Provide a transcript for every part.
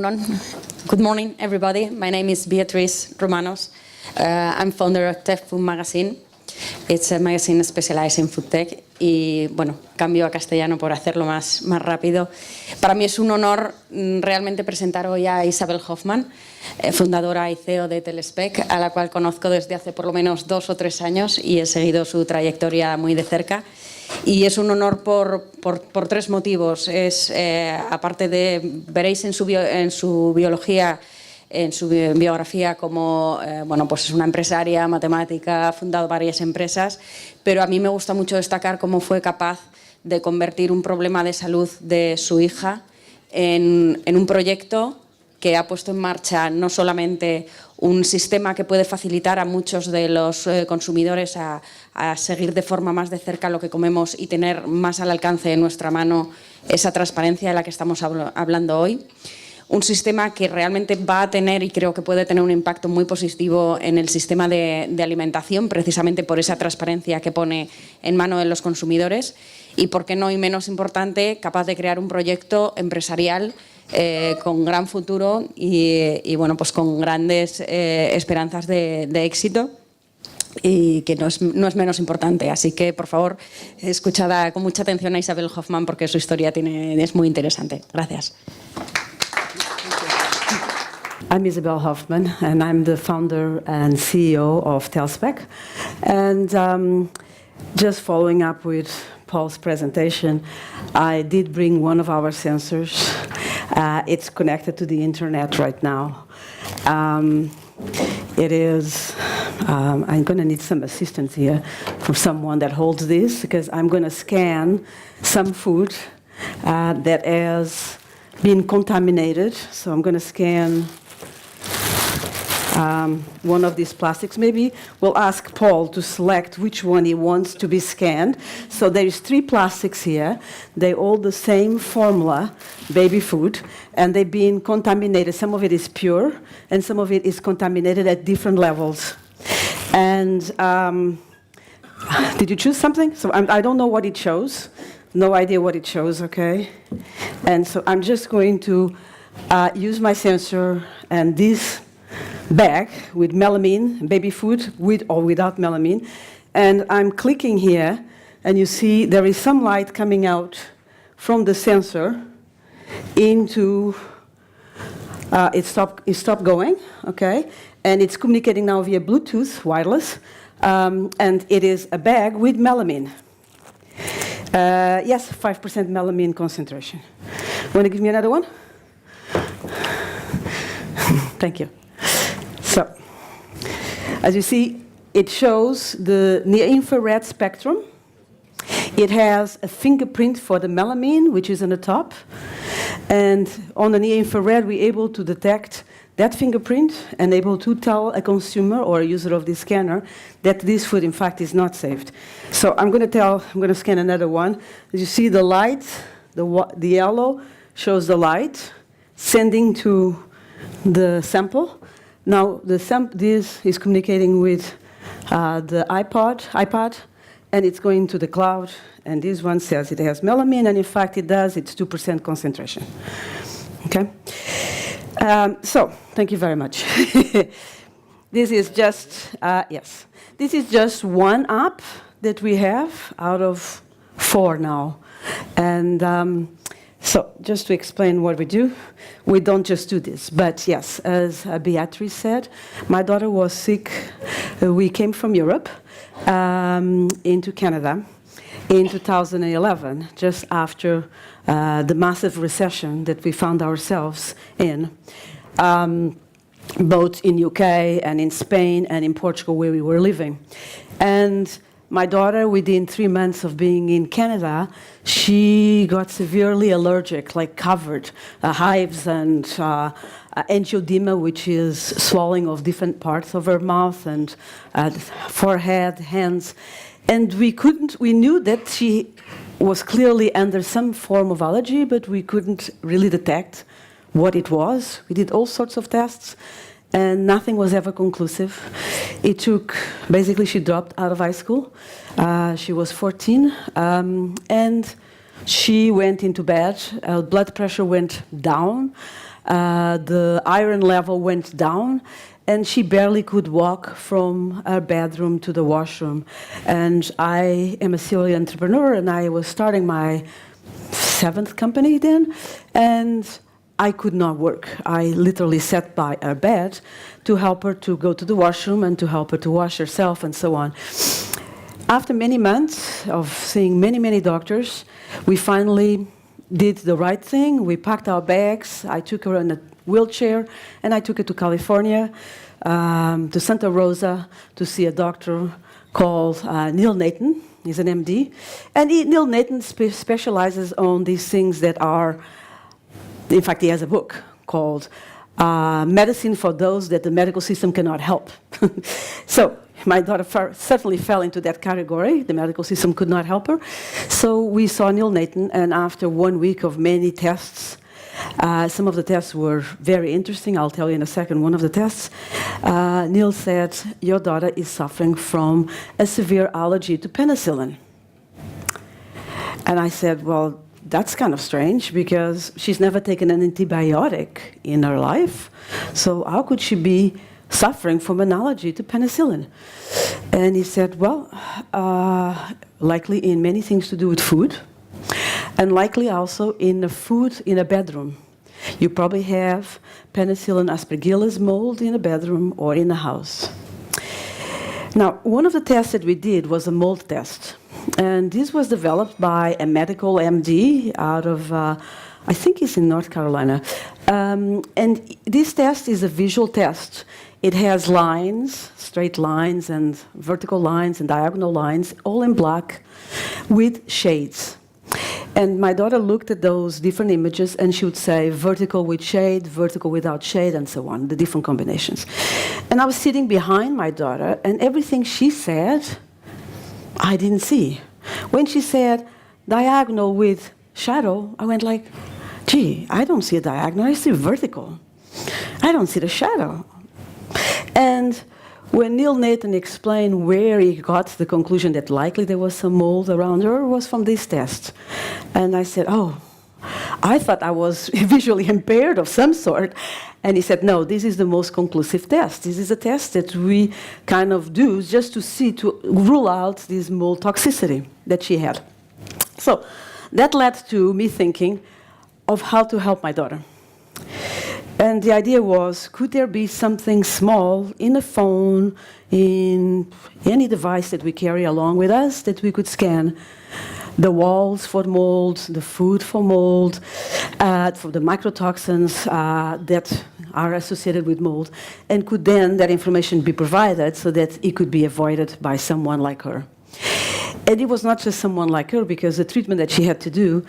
Good morning, everybody. My name is Beatriz Romanos. I'm founder of Tech Food Magazine. It's a magazine specialized in food tech. Y bueno, cambio a castellano por hacerlo más rápido. Para mí es un honor realmente presentar hoy a Isabel Hoffmann, fundadora y CEO de Telespec, a la cual conozco desde hace por lo menos 2 o 3 años y he seguido su trayectoria muy de cerca. Y es un honor por 3 motivos. Aparte de, veréis en su biología, en su biografía como pues es una empresaria, matemática, ha fundado varias empresas, pero a mí me gusta mucho destacar cómo fue capaz de convertir un problema de salud de su hija en un proyecto que ha puesto en marcha no solamente un sistema que puede facilitar a muchos de los consumidores a seguir de forma más de cerca lo que comemos y tener más al alcance de nuestra mano esa transparencia de la que estamos hablando hoy. Un sistema que realmente va a tener y creo que puede tener un impacto muy positivo en el sistema de alimentación, precisamente por esa transparencia que pone en mano de los consumidores y, por qué no y menos importante, capaz de crear un proyecto empresarial con gran futuro y bueno, pues con grandes esperanzas de éxito y que no es menos importante. Así que, por favor, escuchad con mucha atención a Isabel Hoffmann porque su historia es muy interesante. Gracias. I'm Isabel Hoffmann, and I'm the founder and CEO of Telspec. And just following up with Paul's presentation, I did bring one of our sensors. It's connected to the internet right now. It is, I'm going to need some assistance here from someone that holds this, because I'm going to scan some food that has been contaminated. So I'm going to scan one of these plastics. Maybe we'll ask Paul to select which one he wants to be scanned. So there's 3 plastics here. They all the same formula, baby food, and they've been contaminated. Some of it is pure, and some of it is contaminated at different levels. And did you choose something? So I don't know what it shows. No idea what it shows, okay? And so I'm just going to use my sensor and this bag with melamine, baby food, with or without melamine. And I'm clicking here, and you see there is some light coming out from the sensor into, it stopped going, okay? And it's communicating now via Bluetooth, wireless, and it is a bag with melamine. Yes, 5% melamine concentration. Want to give me another one? Thank you. So, as you see, it shows the near-infrared spectrum. It has a fingerprint for the melamine, which is on the top. And on the near-infrared, we're able to detect that fingerprint and able to tell a consumer or a user of this scanner that this food, in fact, is not saved. So I'm going to scan another one. As you see, the light, the yellow shows the light sending to the sample. Now, this is communicating with the iPad, and it's going to the cloud, and this one says it has melamine, and in fact it does, it's 2% concentration. Okay? So, thank you very much. This is just, this is just one app that we have out of 4 now. And so, just to explain what we do, we don't just do this. But yes, as Beatrice said, my daughter was sick. We came from Europe into Canada in 2011, just after the massive recession that we found ourselves in, both in UK and in Spain and in Portugal, where we were living. And my daughter, within 3 months of being in Canada, she got severely allergic, like covered, hives and angioedema, which is swelling of different parts of her mouth and forehead, hands. And we knew that she was clearly under some form of allergy, but we couldn't really detect what it was. We did all sorts of tests, and nothing was ever conclusive. It took, basically she dropped out of high school. She was 14, and she went into bed. Blood pressure went down. The iron level went down, and she barely could walk from her bedroom to the washroom. And I am a serial entrepreneur, and I was starting my 7th company then, and I could not work. I literally sat by her bed to help her to go to the washroom and to help her to wash herself and so on. After many months of seeing many, many doctors, we finally did the right thing. We packed our bags. I took her in a wheelchair, and I took her to California, to Santa Rosa, to see a doctor called Neil Nathan. He's an MD. And Neil Nathan specializes on these things that are, in fact, he has a book called Medicine for Those That the Medical System Cannot Help. So my daughter certainly fell into that category. The medical system could not help her. So we saw Neil Nathan, and after 1 week of many tests, some of the tests were very interesting. I'll tell you in a second one of the tests. Neil said, your daughter is suffering from a severe allergy to penicillin. And I said, well, that's kind of strange because she's never taken an antibiotic in her life. So how could she be suffering from an allergy to penicillin? And he said, well, likely in many things to do with food, and likely also in the food in a bedroom. You probably have penicillin aspergillus mold in a bedroom or in a house. Now, one of the tests that we did was a mold test. And this was developed by a medical MD out of, I think he's in North Carolina. And this test is a visual test. It has lines, straight lines and vertical lines and diagonal lines, all in black with shades. And my daughter looked at those different images, and she would say vertical with shade, vertical without shade, and so on, the different combinations. And I was sitting behind my daughter, and everything she said, I didn't see. When she said diagonal with shadow, I went like, gee, I don't see a diagonal, I see vertical. I don't see the shadow. And when Neil Nathan explained where he got the conclusion that likely there was some mold around her, was from this test. And I said, oh, I thought I was visually impaired of some sort. And he said, no, this is the most conclusive test. This is a test that we kind of do just to see, to rule out this mold toxicity that she had. So that led to me thinking of how to help my daughter. And the idea was, could there be something small in a phone, in any device that we carry along with us, that we could scan the walls for mold, the food for mold, for the microtoxins that are associated with mold, and could then that information be provided so that it could be avoided by someone like her. And it was not just someone like her, because the treatment that she had to do,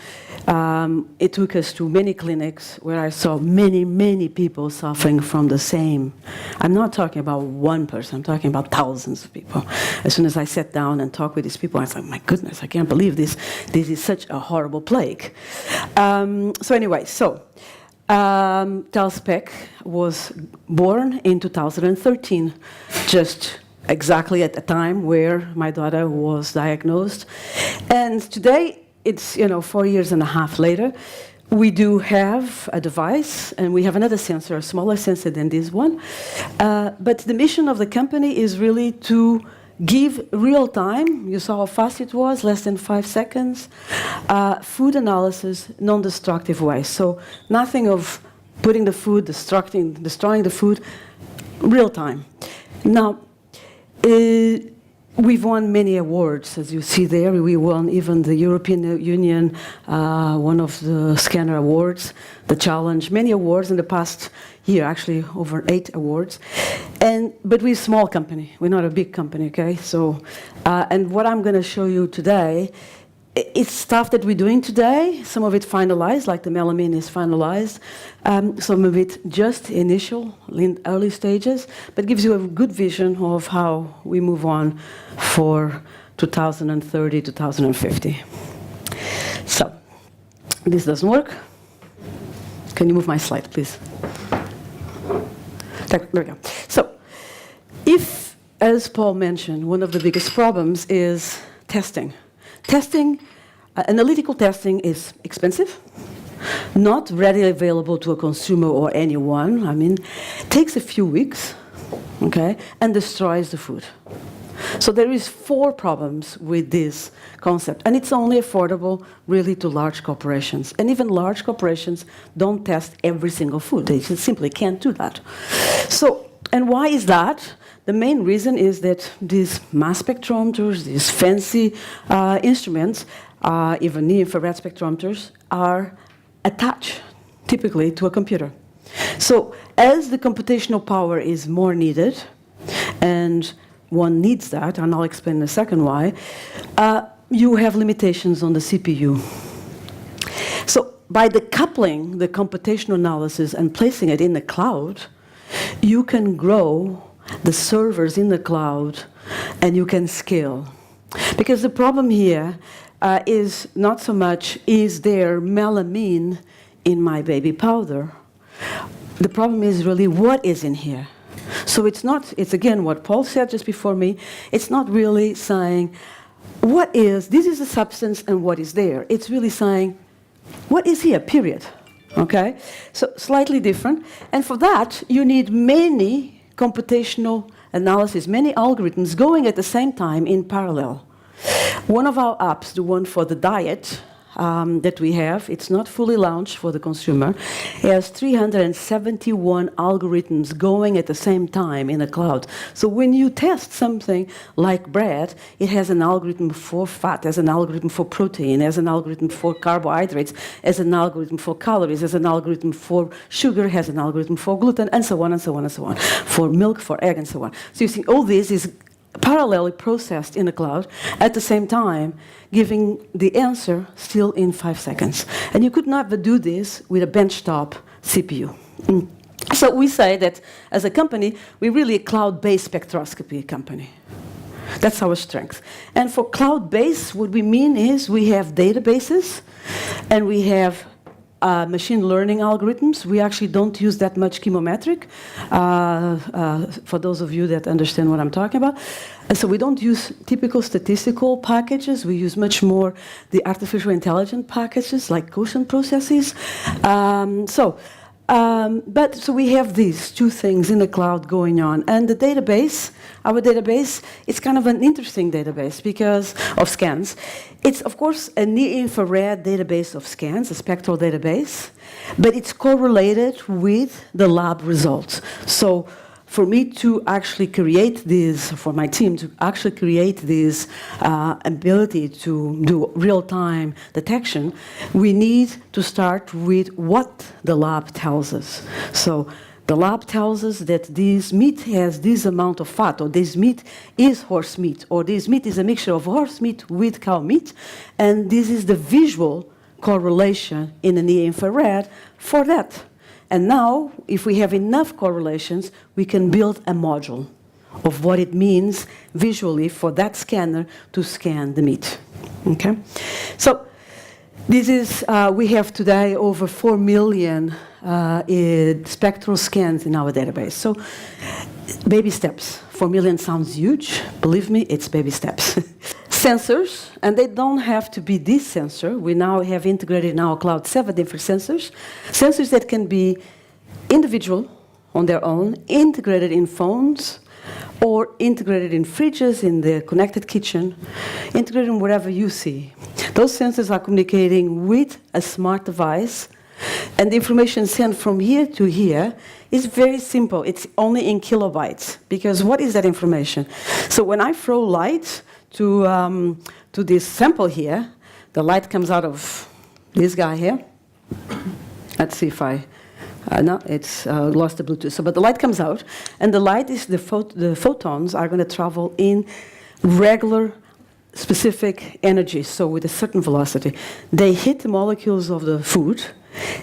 it took us to many clinics where I saw many, many people suffering from the same. I'm not talking about one person, I'm talking about thousands of people. As soon as I sat down and talked with these people, I was like, my goodness, I can't believe this. This is such a horrible plague. So anyway, Telspec was born in 2013, just exactly at the time where my daughter was diagnosed. And today, it's 4.5 years later, we do have a device, and we have another sensor, a smaller sensor than this one. But the mission of the company is really to give real time, you saw how fast it was, less than 5 seconds, food analysis, non-destructive way. So nothing of putting the food, destroying the food, real time. Now, we've won many awards, as you see there. We won even the European Union, one of the scanner awards, the challenge, many awards in the past year, actually over 8 awards. But we're a small company. We're not a big company, okay? So, and what I'm going to show you today, it's stuff that we're doing today. Some of it finalized, like the melamine is finalized. Some of it just initial, in early stages, but gives you a good vision of how we move on for 2030, 2050. So, this doesn't work. Can you move my slide, please? There we go. So, if, as Paul mentioned, one of the biggest problems is testing. Testing, analytical testing is expensive, not readily available to a consumer or anyone. I mean, takes a few weeks, okay, and destroys the food. So there is 4 problems with this concept, and it's only affordable really to large corporations. And even large corporations don't test every single food. They just simply can't do that. So, and why is that? The main reason is that these mass spectrometers, these fancy instruments, even near-infrared spectrometers, are attached typically to a computer. So as the computational power is more needed, and one needs that, and I'll explain in a second why, you have limitations on the CPU. So by decoupling the computational analysis and placing it in the cloud, you can grow the servers in the cloud and you can scale. Because the problem here is not so much, is there melamine in my baby powder? The problem is really what is in here. So it's not, it's again what Paul said just before me, it's not really saying, what is, this is a substance and what is there. It's really saying, what is here, period. Okay? So slightly different. And for that, you need many computational analysis, many algorithms going at the same time in parallel. One of our apps, the one for the diet that we have, it's not fully launched for the consumer, has 371 algorithms going at the same time in the cloud. So when you test something like bread, it has an algorithm for fat, has an algorithm for protein, has an algorithm for carbohydrates, has an algorithm for calories, has an algorithm for sugar, has an algorithm for gluten, and so on and so on and so on, for milk, for egg, and so on. So you see, all this is parallelly processed in the cloud at the same time, giving the answer still in 5 seconds. And you could never do this with a benchtop CPU. So we say that as a company, we're really a cloud-based spectroscopy company. That's our strength. And for cloud-based, what we mean is we have databases and we have machine learning algorithms. We actually don't use that much chemometric, for those of you that understand what I'm talking about. And so we don't use typical statistical packages. We use much more the artificial intelligence packages like quotient processes. So we have these 2 things in the cloud going on. And the database, our database, it's kind of an interesting database because of scans. It's, of course, a near-infrared database of scans, a spectral database, but it's correlated with the lab results. So for me to actually create this, for my team to actually create this ability to do real-time detection, we need to start with what the lab tells us. So the lab tells us that this meat has this amount of fat, or this meat is horse meat, or this meat is a mixture of horse meat with cow meat, and this is the visual correlation in the near-infrared for that. And now, if we have enough correlations, we can build a module of what it means visually for that scanner to scan the meat. Okay? So this is, we have today over 4 million spectral scans in our database. So baby steps. 4 million sounds huge. Believe me, it's baby steps. Sensors, and they don't have to be this sensor. We now have integrated in our cloud 7 different sensors. Sensors that can be individual on their own, integrated in phones, or integrated in fridges, in the connected kitchen, integrated in wherever you see. Those sensors are communicating with a smart device, and the information sent from here to here is very simple. It's only in kilobytes, because what is that information? So when I throw light to this sample here, the light comes out of this guy here. Let's see if I, no, it's lost the Bluetooth. So, but the light comes out, and the light is, the photons are going to travel in regular specific energy, so with a certain velocity. They hit the molecules of the food,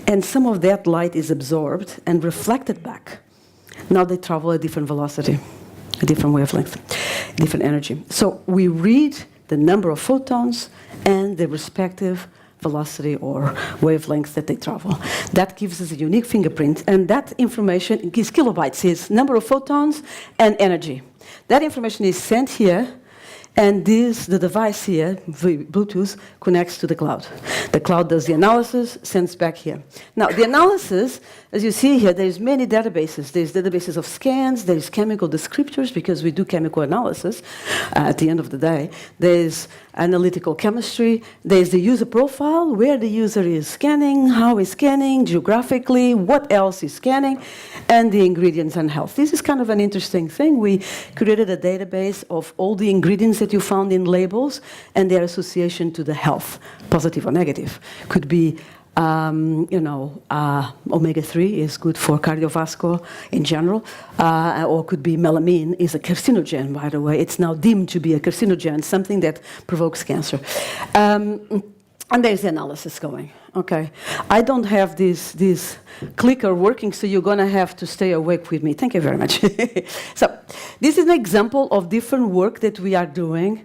and some of that light is absorbed and reflected back. Now they travel at a different velocity, a different wavelength, different energy. So we read the number of photons and the respective velocity or wavelengths that they travel. That gives us a unique fingerprint, and that information is kilobytes, is number of photons and energy. That information is sent here, And the device here, Bluetooth, connects to the cloud. The cloud does the analysis, sends back here. Now, the analysis, as you see here, there's many databases. There's databases of scans, there's chemical descriptors, because we do chemical analysis at the end of the day. There's analytical chemistry. There's the user profile, where the user is scanning, how he's scanning, geographically, what else is scanning, and the ingredients and health. This is kind of an interesting thing. We created a database of all the ingredients that you found in labels and their association to the health, positive or negative. Could be omega-3 is good for cardiovascular in general, or could be melamine is a carcinogen, by the way. It's now deemed to be a carcinogen, something that provokes cancer. And there's the analysis going, okay? I don't have this clicker working, so you're gonna have to stay awake with me. Thank you very much. So this is an example of different work that we are doing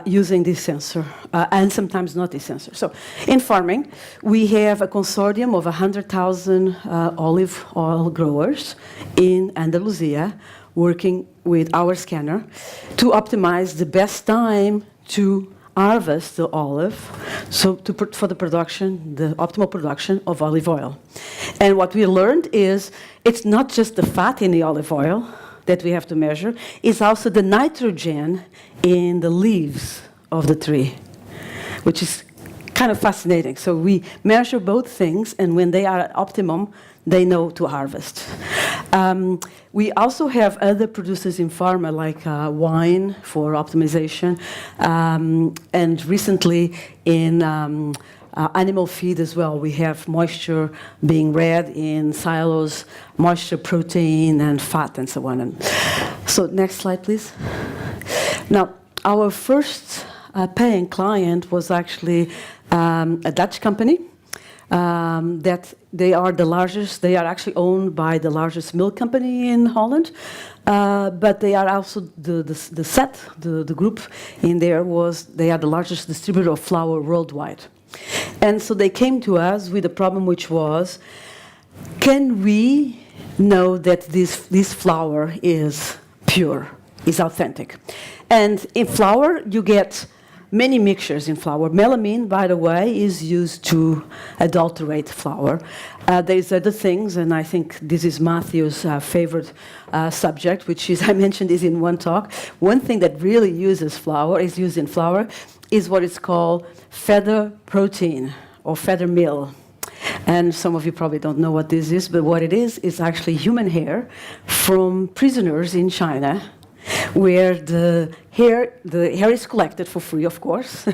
using this sensor, and sometimes not this sensor. So in farming, we have a consortium of 100,000 olive oil growers in Andalusia working with our scanner to optimize the best time to harvest the olive, so for the production, the optimal production of olive oil. And what we learned is it's not just the fat in the olive oil that we have to measure, it's also the nitrogen in the leaves of the tree, which is kind of fascinating. So we measure both things, and when they are at optimum, they know to harvest. We also have other producers in pharma, like wine for optimization, and recently in animal feed as well. We have moisture being read in silos, moisture, protein, and fat, and so on. And so next slide, please. Now, our first paying client was actually a Dutch company. That they are the largest, they are actually owned by the largest milk company in Holland, but they are also the group in there they are the largest distributor of flour worldwide. And so they came to us with a problem, which was, can we know that this flour is pure, is authentic? And in flour, you get many mixtures in flour. Melamine, by the way, is used to adulterate flour. There's other things, and I think this is Matthew's favorite subject, which is, I mentioned this in one talk. One thing that really is used in flour, is what is called feather protein, or feather meal. And some of you probably don't know what this is, but what it is actually human hair from prisoners in China, where the hair is collected for free, of course,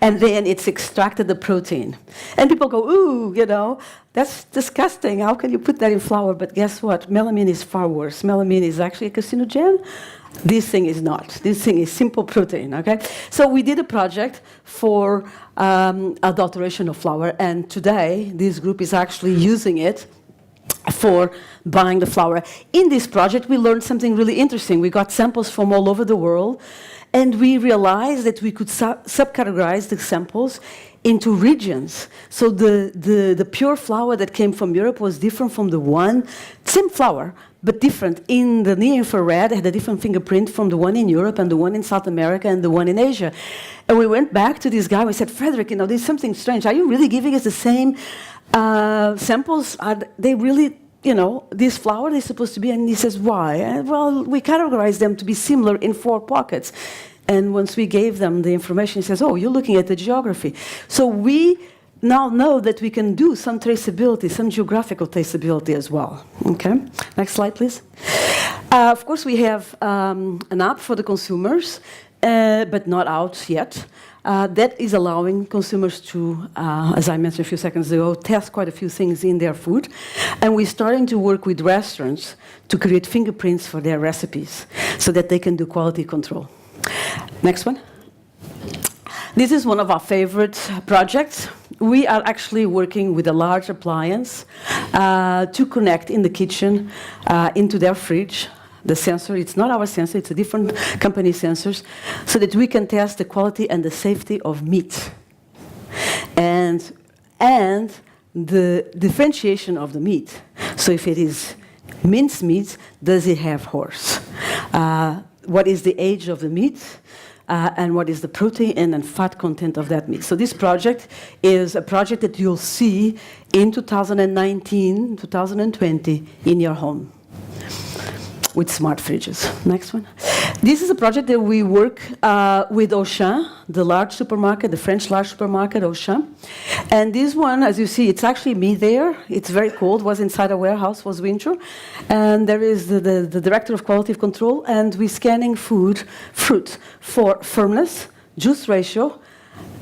and then it's extracted the protein. And people go, ooh, that's disgusting. How can you put that in flour? But guess what? Melamine is far worse. Melamine is actually a carcinogen. This thing is not. This thing is simple protein, okay? So we did a project for adulteration of flour, and today this group is actually using it for buying the flour. In this project, we learned something really interesting. We got samples from all over the world, and we realized that we could subcategorize the samples into regions. So the pure flour that came from Europe was different from the one, same flour, but different. In the near-infrared, it had a different fingerprint from the one in Europe and the one in South America and the one in Asia. And we went back to this guy, we said, Frederick, there's something strange. Are you really giving us the same samples? Are they really, this flour is supposed to be? And he says, why? Well, we categorize them to be similar in 4 pockets. And once we gave them the information, he says, oh, you're looking at the geography. So we now know that we can do some traceability, some geographical traceability as well. Okay, next slide, please. Of course, we have an app for the consumers, but not out yet. That is allowing consumers to, as I mentioned a few seconds ago, test quite a few things in their food. And we're starting to work with restaurants to create fingerprints for their recipes so that they can do quality control. Next one. This is one of our favorite projects. We are actually working with a large appliance to connect in the kitchen into their fridge. The sensor, it's not our sensor, it's a different company sensors, so that we can test the quality and the safety of meat. And the differentiation of the meat. So if it is minced meat, does it have horse? What is the age of the meat? and what is the protein and fat content of that meat. So this project is a project that you'll see in 2019, 2020 in your home with smart fridges. Next one. This is a project that we work with Auchan, the large supermarket, the French large supermarket, Auchan. And this one, as you see, it's actually me there. It's very cold, was inside a warehouse, was winter. And there is the director of quality control, and we're scanning fruit for firmness, juice ratio,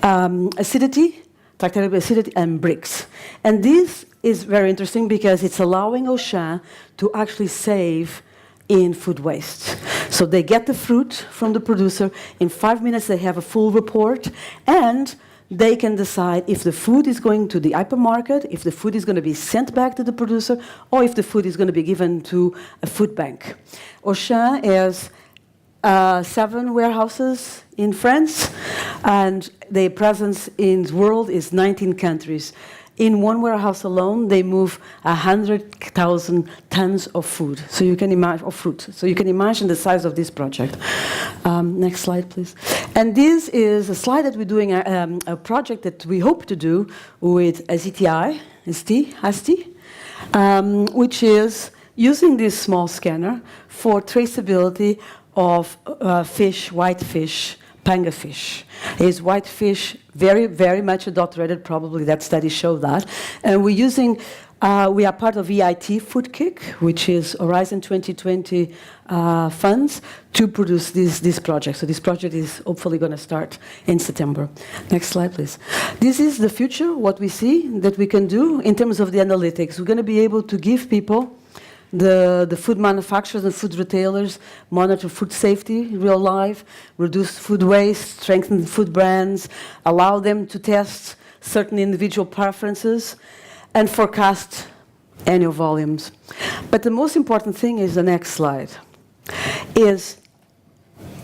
acidity, tactile acidity, and bricks. And this is very interesting because it's allowing Auchan to actually save in food waste. So they get the fruit from the producer. In 5 minutes, they have a full report, and they can decide if the food is going to the hypermarket, if the food is going to be sent back to the producer, or if the food is going to be given to a food bank. Auchan has 7 warehouses in France, and their presence in the world is 19 countries. In one warehouse alone, they move 100,000 tons of food. So you can imagine, of fruit. So you can imagine the size of this project. Next slide, please. And this is a slide that we're doing a project that we hope to do with ASTI, which is using this small scanner for traceability of fish, white fish, panga fish. Is white fish very, very much adulterated? Probably that study showed that. And we're using, we are part of EIT Food Kick, which is Horizon 2020 funds to produce this project. So this project is hopefully going to start in September. Next slide, please. This is the future, what we see that we can do in terms of the analytics. We're going to be able to give people, the food manufacturers and food retailers, monitor food safety in real life, reduce food waste, strengthen food brands, allow them to test certain individual preferences, and forecast annual volumes. But the most important thing is the next slide, is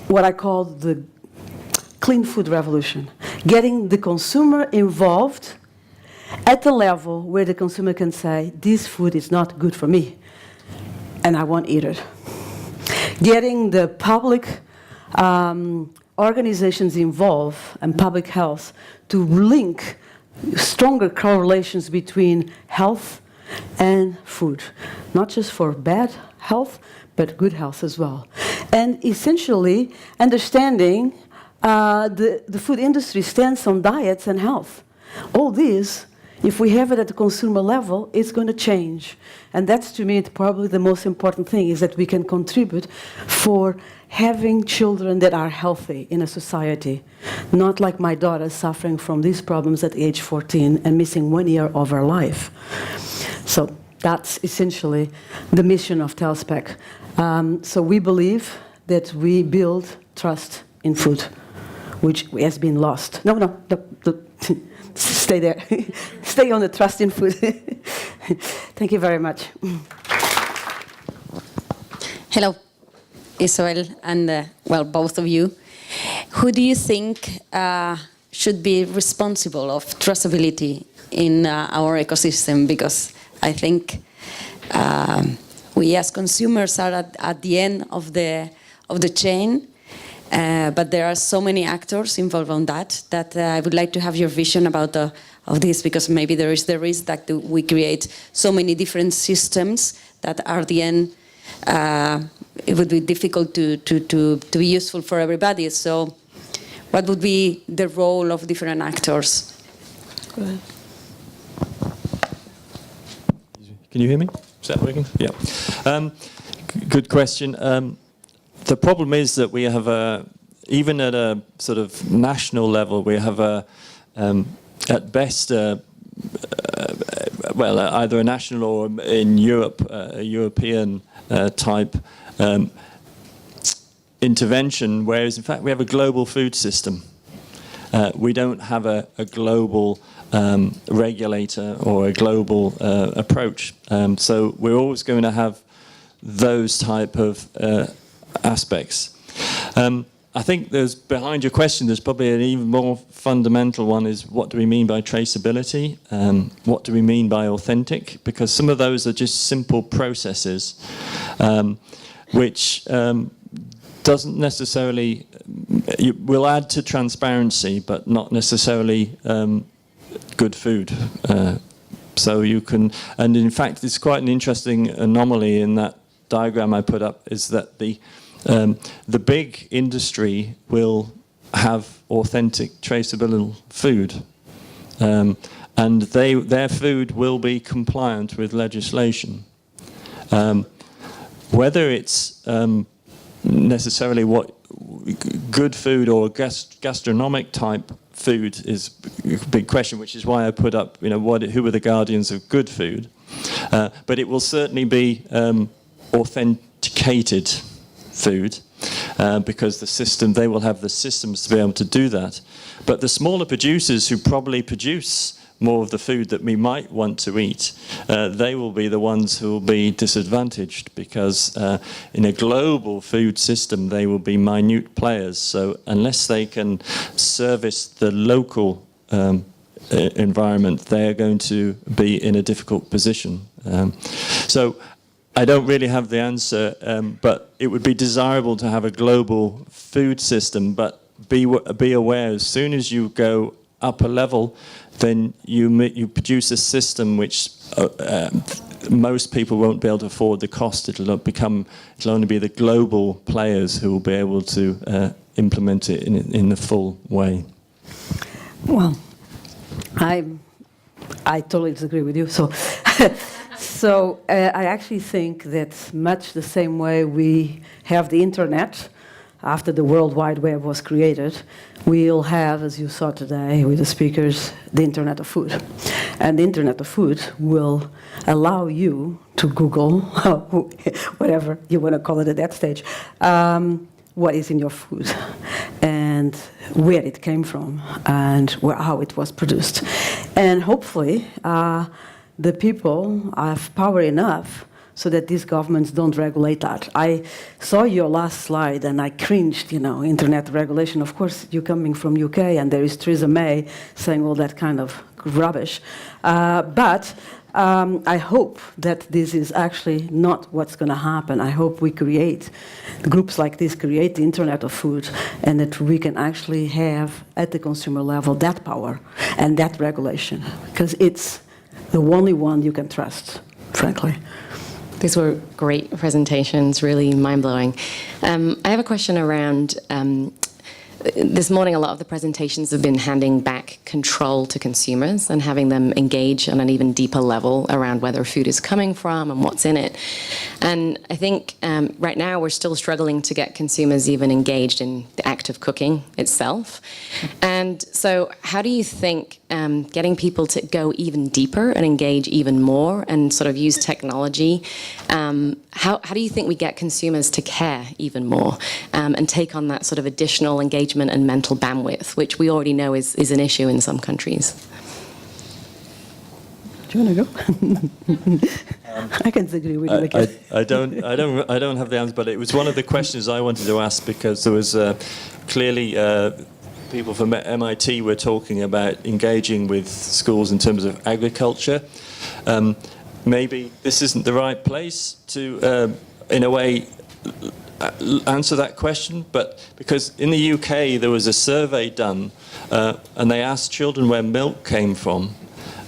what I call the clean food revolution, getting the consumer involved at the level where the consumer can say, this food is not good for me, and I won't eat it. Getting the public organizations involved and public health to link stronger correlations between health and food, not just for bad health, but good health as well. And essentially understanding the food industry stands on diets and health. All these, if we have it at the consumer level, it's going to change. And that's, to me, probably the most important thing, is that we can contribute for having children that are healthy in a society. Not like my daughter suffering from these problems at age 14 and missing 1 year of her life. So that's essentially the mission of Telspec. So we believe that we build trust in food, which has been lost. No. Stay there. Stay on the trust in food. Thank you very much. Hello, Isabel, and well, both of you. Who do you think should be responsible of traceability in our ecosystem? Because I think we as consumers are at the end of the chain. But there are so many actors involved on that I would like to have your vision about of this, because maybe there is the risk that we create so many different systems that at the end it would be difficult to be useful for everybody. So what would be the role of different actors? Go ahead. Can you hear me? Is that working? Yeah. Good question. The problem is that we have even at a sort of national level, we have at best, well, either a national or in Europe, a European type intervention, whereas in fact we have a global food system. We don't have a global regulator or a global approach. So we're always going to have those type of aspects. I think there's, behind your question, there's probably an even more fundamental one, is what do we mean by traceability? What do we mean by authentic? Because some of those are just simple processes which doesn't necessarily will add to transparency, but not necessarily good food. So you can, and in fact, it's quite an interesting anomaly in that diagram I put up, is that the big industry will have authentic, traceable food, and their food will be compliant with legislation. Whether it's necessarily what good food or gastronomic type food is a big question, which is why I put up, who are the guardians of good food? But it will certainly be authenticated food, because they will have the systems to be able to do that. But the smaller producers who probably produce more of the food that we might want to eat, they will be the ones who will be disadvantaged, because in a global food system they will be minute players. So unless they can service the local environment, they are going to be in a difficult position. So I don't really have the answer, but it would be desirable to have a global food system, but be aware, as soon as you go up a level, then you produce a system which most people won't be able to afford the cost. It'll only be the global players who will be able to implement it in the full way. Well, I totally disagree with you. So, I actually think that much the same way we have the internet after the World Wide Web was created, we'll have, as you saw today with the speakers, the Internet of Food. And the Internet of Food will allow you to Google, whatever you want to call it at that stage, what is in your food and where it came from and how it was produced. And hopefully the people have power enough so that these governments don't regulate that. I saw your last slide and I cringed, internet regulation. Of course, you're coming from UK and there is Theresa May saying all that kind of rubbish. But I hope that this is actually not what's going to happen. I hope we create, groups like this create the Internet of Food, and that we can actually have, at the consumer level, that power and that regulation, because it's the only one you can trust, frankly. These were great presentations, really mind-blowing. I have a question around, this morning a lot of the presentations have been handing back control to consumers and having them engage on an even deeper level around where food is coming from and what's in it. And I think right now we're still struggling to get consumers even engaged in the act of cooking itself. And so how do you think getting people to go even deeper and engage even more and sort of use technology, how do you think we get consumers to care even more and take on that sort of additional engagement and mental bandwidth, which we already know is an issue in some countries? Do you want to go? I can disagree with you. I don't have the answer, but it was one of the questions I wanted to ask, because there was clearly people from MIT were talking about engaging with schools in terms of agriculture. Maybe this isn't the right place to, in a way, answer that question, but because in the UK there was a survey done and they asked children where milk came from,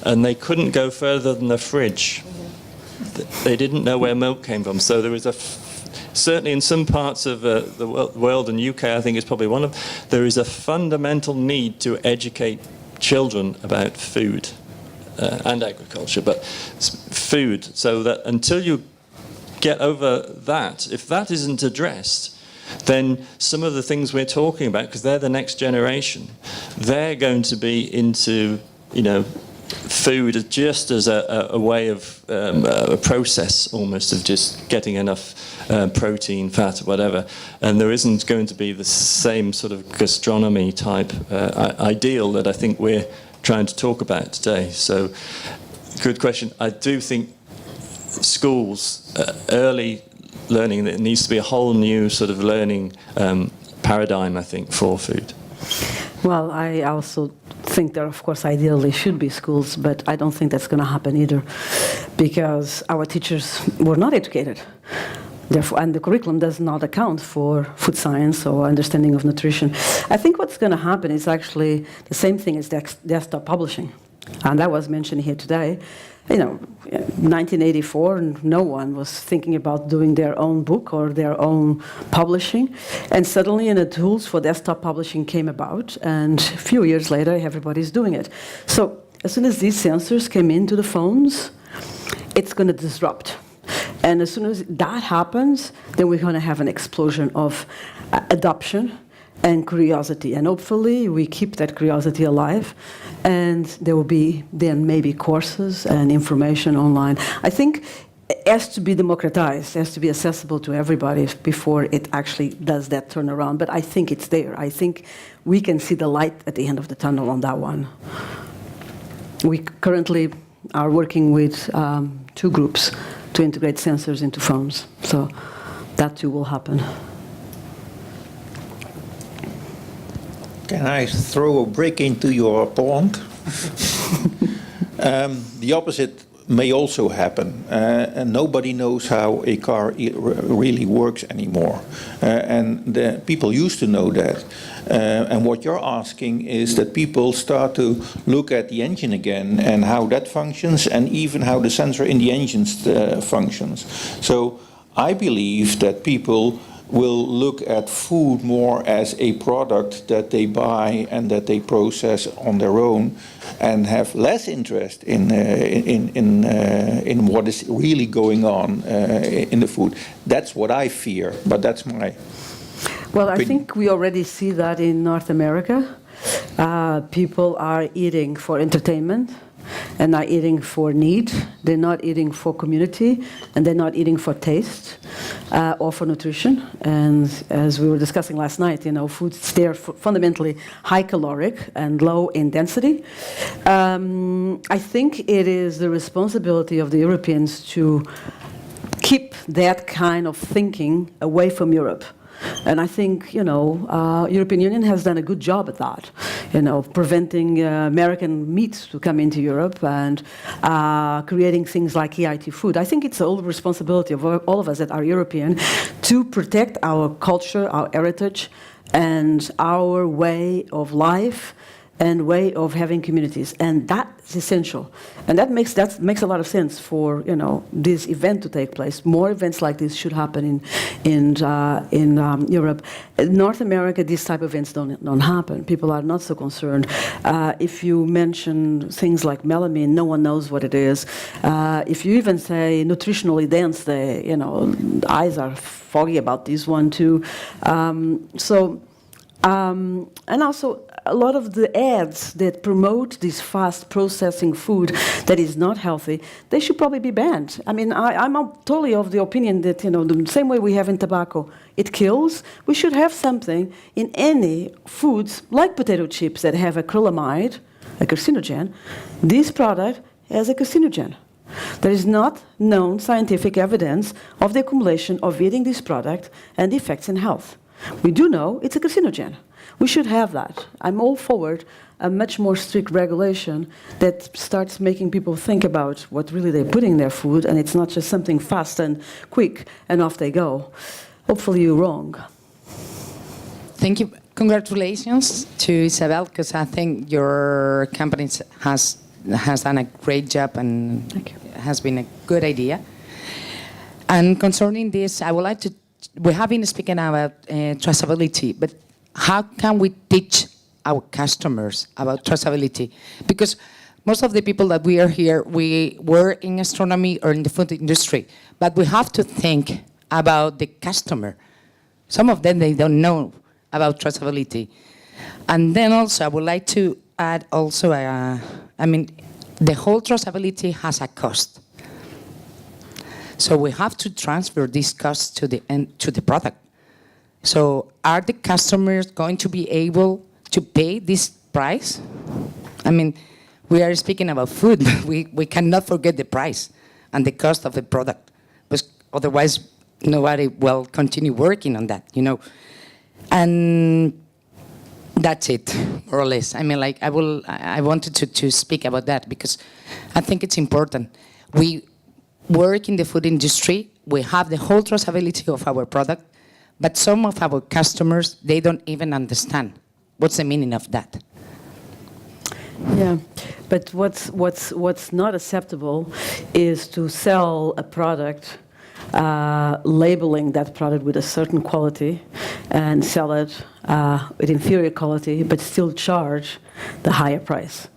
and they couldn't go further than the fridge. They didn't know where milk came from. So there was certainly in some parts of the world, and UK I think is probably one of, there is a fundamental need to educate children about food and agriculture, but food, so that until you get over that, if that isn't addressed, then some of the things we're talking about, because they're the next generation, they're going to be into, food just as a way of a process almost of just getting enough protein, fat, whatever, and there isn't going to be the same sort of gastronomy type ideal that I think we're trying to talk about today. So, good question. I do think schools, early learning, there needs to be a whole new sort of learning paradigm, I think, for food. Well, I also think there, of course, ideally should be schools, but I don't think that's going to happen either, because our teachers were not educated. Therefore, and the curriculum does not account for food science or understanding of nutrition. I think what's going to happen is actually the same thing as desktop publishing. And that was mentioned here today. 1984, no one was thinking about doing their own book or their own publishing. And suddenly, the tools for desktop publishing came about, and a few years later, everybody's doing it. So as soon as these sensors came into the phones, it's going to disrupt. And as soon as that happens, then we're going to have an explosion of adoption and curiosity. And hopefully we keep that curiosity alive, and there will be then maybe courses and information online. I think it has to be democratized, it has to be accessible to everybody before it actually does that turnaround. But I think it's there. I think we can see the light at the end of the tunnel on that one. We currently are working with 2 groups to integrate sensors into phones. So that too will happen. Can I throw a brick into your pond? The opposite may also happen. And nobody knows how a car really works anymore. And the people used to know that. And what you're asking is that people start to look at the engine again and how that functions, and even how the sensor in the engine functions. So I believe that people will look at food more as a product that they buy and that they process on their own, and have less interest in what is really going on in the food. That's what I fear, but that's my Well, I opinion. think we already see that in North America. People are eating for entertainment and not eating for need. They're not eating for community, and they're not eating for taste or for nutrition. And as we were discussing last night, foods, they're fundamentally high caloric and low in density. I think it is the responsibility of the Europeans to keep that kind of thinking away from Europe. And I think, European Union has done a good job at that, preventing American meats to come into Europe, and creating things like EIT food. I think it's all the responsibility of all of us that are European to protect our culture, our heritage, and our way of life and way of having communities, and that's essential. And that makes a lot of sense for this event to take place. More events like this should happen in Europe. In North America, these type of events don't happen. People are not so concerned. If you mention things like melamine, no one knows what it is. If you even say nutritionally dense, the eyes are foggy about this one too. And also, a lot of the ads that promote this fast processing food that is not healthy, they should probably be banned. I mean, I'm totally of the opinion that, the same way we have in tobacco, it kills, we should have something in any foods, like potato chips that have acrylamide, a carcinogen. This product has a carcinogen. There is not known scientific evidence of the accumulation of eating this product and the effects in health. We do know it's a carcinogen. We should have that. I'm all forward a much more strict regulation that starts making people think about what really they're putting in their food, and it's not just something fast and quick and off they go. Hopefully you're wrong. Thank you. Congratulations to Isabel, because I think your company has done a great job and has been a good idea. And concerning this, I would like to, we have been speaking about traceability, but how can we teach our customers about traceability? Because most of the people that we are here, we work in gastronomy or in the food industry, but we have to think about the customer. Some of them, they don't know about traceability. And then also, I would like to add also, the whole traceability has a cost. So we have to transfer this cost to the product. So are the customers going to be able to pay this price? I mean, we are speaking about food, but we cannot forget the price and the cost of the product, because otherwise nobody will continue working on that, And that's it, more or less. I mean, I wanted to speak about that because I think it's important. We work in the food industry, we have the whole traceability of our product, but some of our customers, they don't even understand what's the meaning of that. Yeah, but what's not acceptable is to sell a product, labeling that product with a certain quality, and sell it with inferior quality, but still charge the higher price.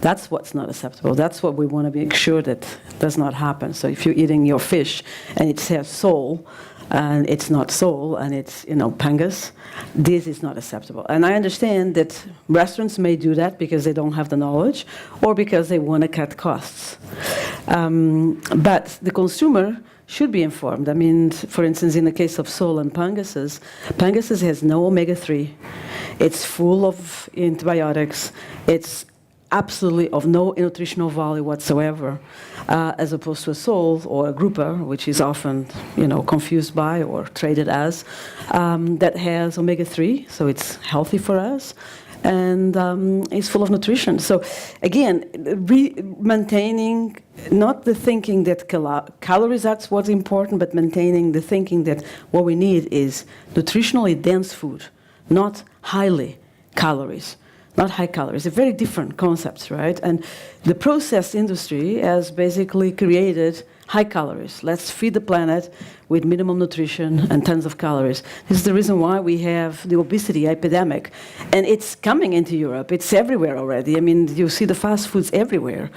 That's what's not acceptable. That's what we want to make sure that does not happen. So if you're eating your fish and it says sole, and it's not sole, and it's, pangas, this is not acceptable. And I understand that restaurants may do that because they don't have the knowledge or because they want to cut costs. But the consumer should be informed. I mean, for instance, in the case of sole and pangases has no omega-3. It's full of antibiotics. It's absolutely of no nutritional value whatsoever, as opposed to a sole or a grouper, which is often, confused by or traded as, that has omega-3, so it's healthy for us, and is full of nutrition. So again, maintaining not the thinking that calories, that's what's important, but maintaining the thinking that what we need is nutritionally dense food, not highly calories. Not high calories. They're very different concepts, right? And the processed industry has basically created high calories. Let's feed the planet with minimum nutrition and tons of calories. This is the reason why we have the obesity epidemic. And it's coming into Europe. It's everywhere already. I mean, you see the fast foods everywhere.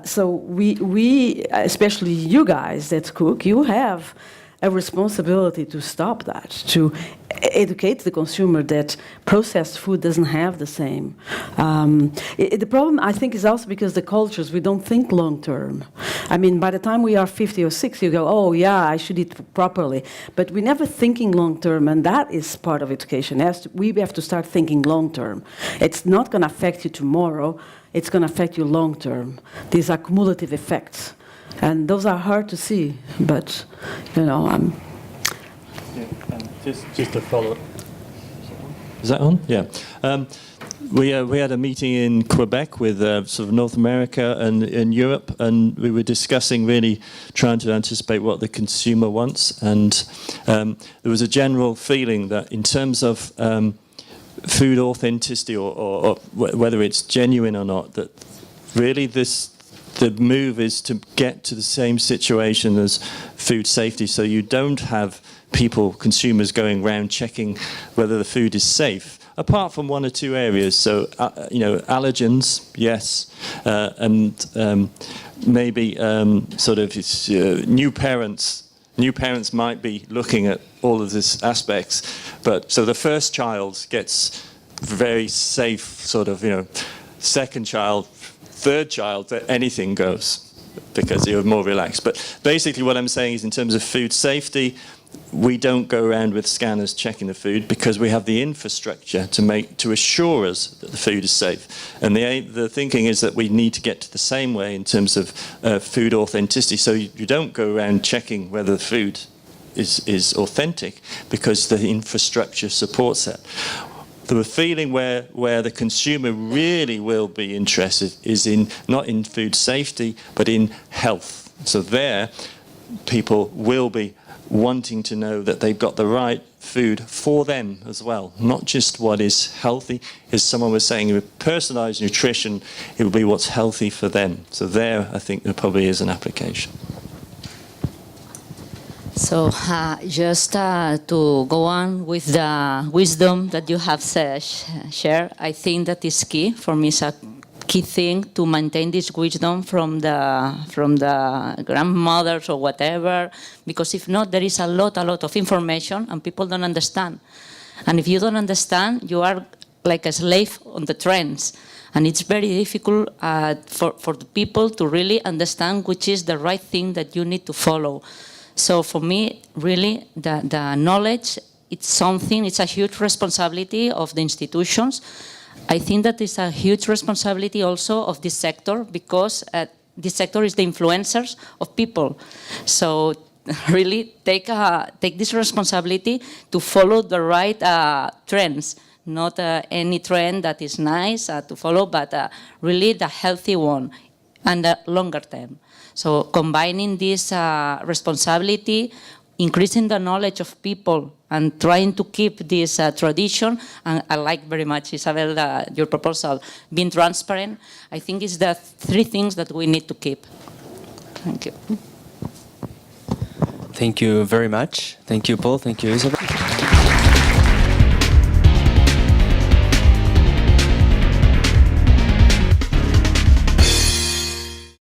So we, especially you guys that cook, you have a responsibility to stop that, to educate the consumer that processed food doesn't have the same. The problem, I think, is also because the cultures, we don't think long term. I mean, by the time we are 50 or 60, you go, oh yeah, I should eat properly. But we're never thinking long term, and that is part of education. We have to start thinking long term. It's not going to affect you tomorrow, it's going to affect you long term. These are cumulative effects. And those are hard to see, but, I'm... Just to follow up. Is that on? Yeah. We had a meeting in Quebec with sort of North America and in Europe, and we were discussing really trying to anticipate what the consumer wants. And there was a general feeling that in terms of food authenticity or whether it's genuine or not, that really the move is to get to the same situation as food safety, so you don't have consumers going around checking whether the food is safe, apart from one or two areas. So, allergens, yes, and maybe sort of new parents might be looking at all of these aspects, but so the first child gets very safe, sort of, second child, third child, anything goes because you're more relaxed. But basically what I'm saying is in terms of food safety, we don't go around with scanners checking the food because we have the infrastructure to assure us that the food is safe. And the thinking is that we need to get to the same way in terms of food authenticity. So you don't go around checking whether the food is authentic because the infrastructure supports that. The feeling where the consumer really will be interested is not in food safety, but in health. So there, people will be wanting to know that they've got the right food for them as well, not just what is healthy. As someone was saying, with personalized nutrition, it will be what's healthy for them. So there, I think there probably is an application. So just to go on with the wisdom that you have shared, I think that is key. For me, it's a key thing to maintain this wisdom from the grandmothers or whatever, because if not, there is a lot of information and people don't understand. And if you don't understand, you are like a slave on the trends. And it's very difficult for the people to really understand which is the right thing that you need to follow. So for me, really, the knowledge, it's a huge responsibility of the institutions. I think that it's a huge responsibility also of this sector, because this sector is the influencers of people. So really take this responsibility to follow the right trends, not any trend that is nice to follow, but really the healthy one and the longer term. So combining this responsibility, increasing the knowledge of people, and trying to keep this tradition, and I like very much, Isabel, your proposal, being transparent, I think is the three things that we need to keep. Thank you. Thank you very much. Thank you, Paul. Thank you, Isabel.